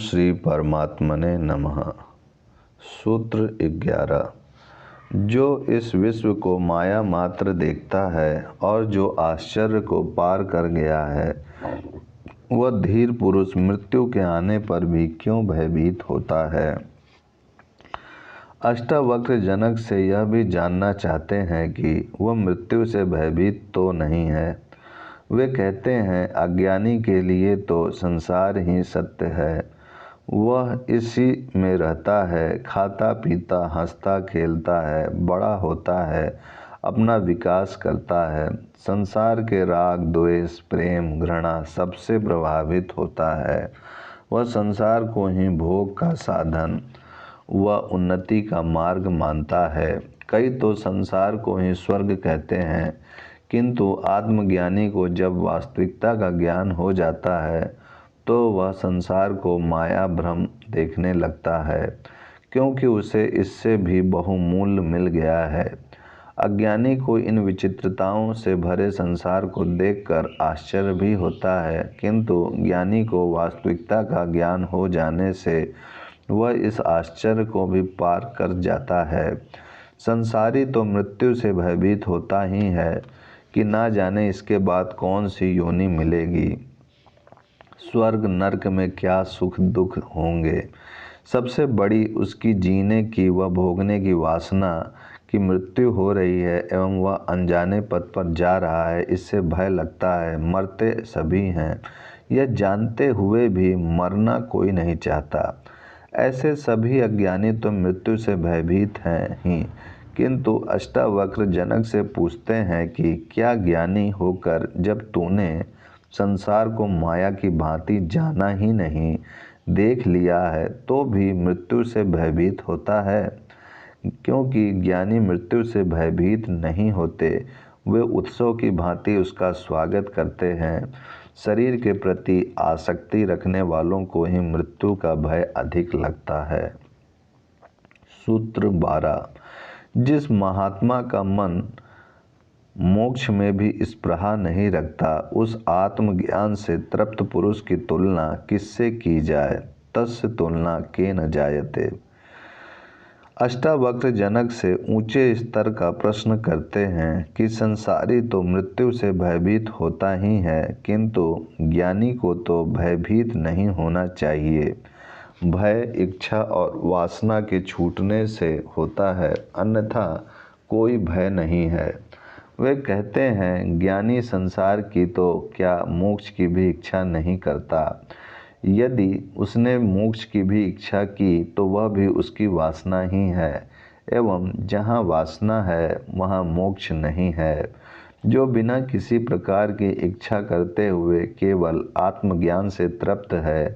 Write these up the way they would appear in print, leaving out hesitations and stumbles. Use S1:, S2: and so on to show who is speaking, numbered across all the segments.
S1: श्री परमात्मने नमः। सूत्र 11। जो इस विश्व को माया मात्र देखता है और जो आश्चर्य को पार कर गया है, वह धीर पुरुष मृत्यु के आने पर भी क्यों भयभीत होता है। अष्टावक्र जनक से यह भी जानना चाहते हैं कि वह मृत्यु से भयभीत तो नहीं है। वे कहते हैं, अज्ञानी के लिए तो संसार ही सत्य है। वह इसी में रहता है, खाता पीता हंसता खेलता है, बड़ा होता है, अपना विकास करता है, संसार के राग द्वेष प्रेम घृणा सबसे प्रभावित होता है। वह संसार को ही भोग का साधन व उन्नति का मार्ग मानता है। कई तो संसार को ही स्वर्ग कहते हैं, किंतु आत्मज्ञानी को जब वास्तविकता का ज्ञान हो जाता है तो वह संसार को माया भ्रम देखने लगता है, क्योंकि उसे इससे भी बहुमूल्य मिल गया है। अज्ञानी को इन विचित्रताओं से भरे संसार को देखकर आश्चर्य भी होता है, किंतु ज्ञानी को वास्तविकता का ज्ञान हो जाने से वह इस आश्चर्य को भी पार कर जाता है। संसारी तो मृत्यु से भयभीत होता ही है कि ना जाने इसके बाद कौन सी योनि मिलेगी, स्वर्ग नरक में क्या सुख दुख होंगे। सबसे बड़ी उसकी जीने की व भोगने की वासना की मृत्यु हो रही है एवं वह अनजाने पथ पर जा रहा है। इससे भय लगता है। मरते सभी हैं, यह जानते हुए भी मरना कोई नहीं चाहता। ऐसे सभी अज्ञानी तो मृत्यु से भयभीत हैं ही, किंतु अष्टावक्र जनक से पूछते हैं कि क्या ज्ञानी होकर जब तूने संसार को माया की भांति जाना ही नहीं, देख लिया है, तो भी मृत्यु से भयभीत होता है। क्योंकि ज्ञानी मृत्यु से भयभीत नहीं होते, वे उत्सव की भांति उसका स्वागत करते हैं। शरीर के प्रति आसक्ति रखने वालों को ही मृत्यु का भय अधिक लगता है। सूत्र 12। जिस महात्मा का मन मोक्ष में भी स्पृहा नहीं रखता, उस आत्मज्ञान से तृप्त पुरुष की तुलना किससे की जाए। तस्य तुलना के न जायते। अष्टावक्र जनक से ऊंचे स्तर का प्रश्न करते हैं कि संसारी तो मृत्यु से भयभीत होता ही है, किंतु ज्ञानी को तो भयभीत नहीं होना चाहिए। भय इच्छा और वासना के छूटने से होता है, अन्यथा कोई भय नहीं है। वे कहते हैं, ज्ञानी संसार की तो क्या मोक्ष की भी इच्छा नहीं करता। यदि उसने मोक्ष की भी इच्छा की तो वह भी उसकी वासना ही है, एवं जहाँ वासना है वहाँ मोक्ष नहीं है। जो बिना किसी प्रकार की इच्छा करते हुए केवल आत्मज्ञान से तृप्त है,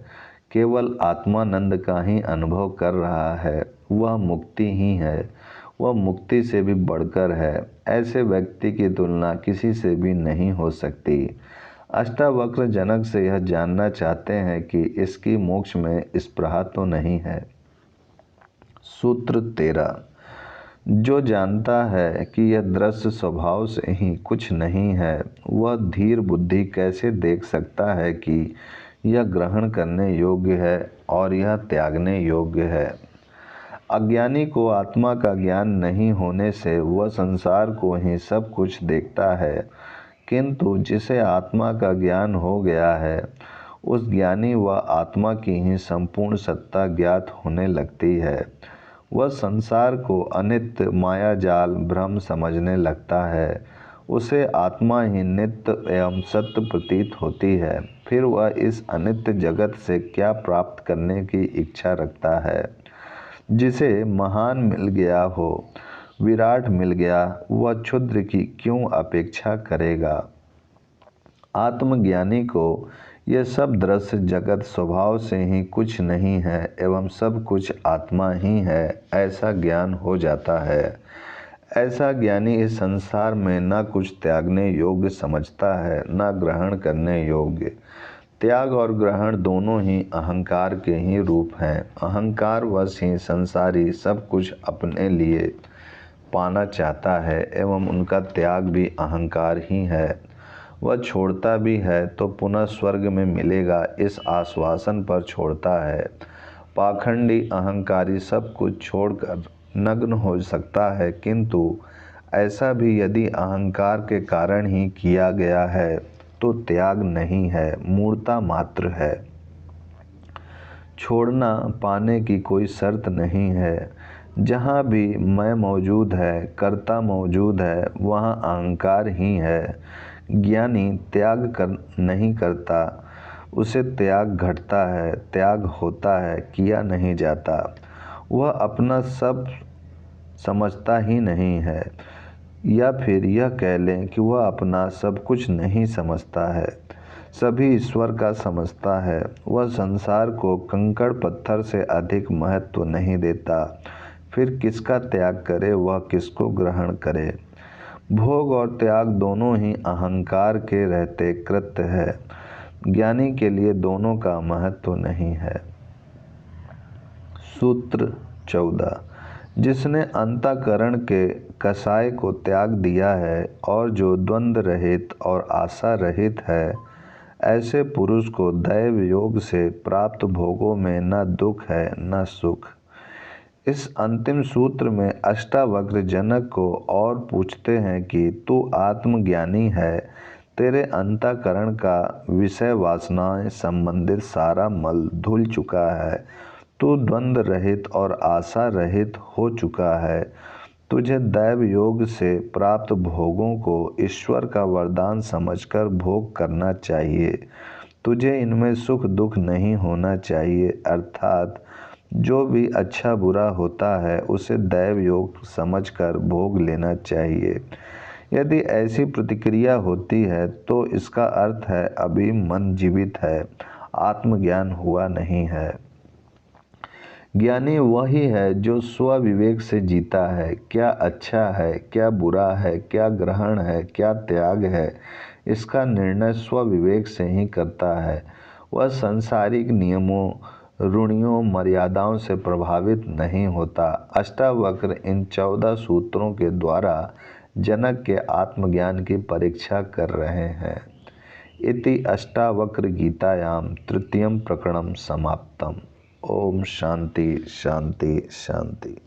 S1: केवल आत्मानंद का ही अनुभव कर रहा है, वह मुक्ति ही है। वह मुक्ति से भी बढ़कर है। ऐसे व्यक्ति की तुलना किसी से भी नहीं हो सकती। अष्टावक्र जनक से यह जानना चाहते हैं कि इसकी मोक्ष में स्पृहा तो नहीं है। सूत्र 13। जो जानता है कि यह दृश्य स्वभाव से ही कुछ नहीं है, वह धीर बुद्धि कैसे देख सकता है कि यह ग्रहण करने योग्य है और यह त्यागने योग्य है। अज्ञानी को आत्मा का ज्ञान नहीं होने से वह संसार को ही सब कुछ देखता है, किंतु जिसे आत्मा का ज्ञान हो गया है, उस ज्ञानी व आत्मा की ही संपूर्ण सत्ता ज्ञात होने लगती है। वह संसार को अनित्य माया जाल भ्रम समझने लगता है। उसे आत्मा ही नित्य एवं सत्य प्रतीत होती है। फिर वह इस अनित्य जगत से क्या प्राप्त करने की इच्छा रखता है। जिसे महान मिल गया हो, विराट मिल गया, वह क्षुद्र की क्यों अपेक्षा करेगा। आत्मज्ञानी को यह सब दृश्य जगत स्वभाव से ही कुछ नहीं है एवं सब कुछ आत्मा ही है, ऐसा ज्ञान हो जाता है। ऐसा ज्ञानी इस संसार में न कुछ त्यागने योग्य समझता है, न ग्रहण करने योग्य। त्याग और ग्रहण दोनों ही अहंकार के ही रूप हैं। अहंकार वश ही संसारी सब कुछ अपने लिए पाना चाहता है एवं उनका त्याग भी अहंकार ही है। वह छोड़ता भी है तो पुनः स्वर्ग में मिलेगा इस आश्वासन पर छोड़ता है। पाखंडी अहंकारी सब कुछ छोड़कर नग्न हो सकता है, किंतु ऐसा भी यदि अहंकार के कारण ही किया गया है तो त्याग नहीं है, मूर्ता मात्र है। छोड़ना पाने की कोई शर्त नहीं है। जहाँ भी मैं मौजूद है, कर्ता मौजूद है, वहाँ अहंकार ही है। ज्ञानी त्याग नहीं करता, उसे त्याग घटता है, त्याग होता है, किया नहीं जाता। वह अपना सब समझता ही नहीं है, या फिर यह कह लें कि वह अपना सब कुछ नहीं समझता है, सभी ईश्वर का समझता है। वह संसार को कंकड़ पत्थर से अधिक महत्व नहीं देता, फिर किसका त्याग करे, वह किसको ग्रहण करे। भोग और त्याग दोनों ही अहंकार के रहते कृत्य है। ज्ञानी के लिए दोनों का महत्व नहीं है। सूत्र 14। जिसने अंतःकरण के कसाय को त्याग दिया है और जो द्वंद्व रहित और आशा रहित है, ऐसे पुरुष को दैव योग से प्राप्त भोगों में न दुख है न सुख। इस अंतिम सूत्र में अष्टावक्र जनक को और पूछते हैं कि तू आत्मज्ञानी है, तेरे अंतःकरण का विषय वासनाएं संबंधित सारा मल धुल चुका है, तू द्वंद्व रहित और आशा रहित हो चुका है। तुझे दैव योग से प्राप्त भोगों को ईश्वर का वरदान समझकर भोग करना चाहिए। तुझे इनमें सुख दुख नहीं होना चाहिए, अर्थात जो भी अच्छा बुरा होता है उसे दैव योग समझकर भोग लेना चाहिए। यदि ऐसी प्रतिक्रिया होती है तो इसका अर्थ है अभी मन जीवित है, आत्मज्ञान हुआ नहीं है। ज्ञानी वही है जो स्व विवेक से जीता है, क्या अच्छा है, क्या बुरा है, क्या ग्रहण है, क्या त्याग है, इसका निर्णय स्व विवेक से ही करता है। वह सांसारिक नियमों, रूढ़ियों, मर्यादाओं से प्रभावित नहीं होता। अष्टावक्र इन 14 सूत्रों के द्वारा जनक के आत्मज्ञान की परीक्षा कर रहे हैं। इति अष्टावक्र गीतायां तृतीयं प्रकरणं समाप्तम्। ओम शांति शांति शांति।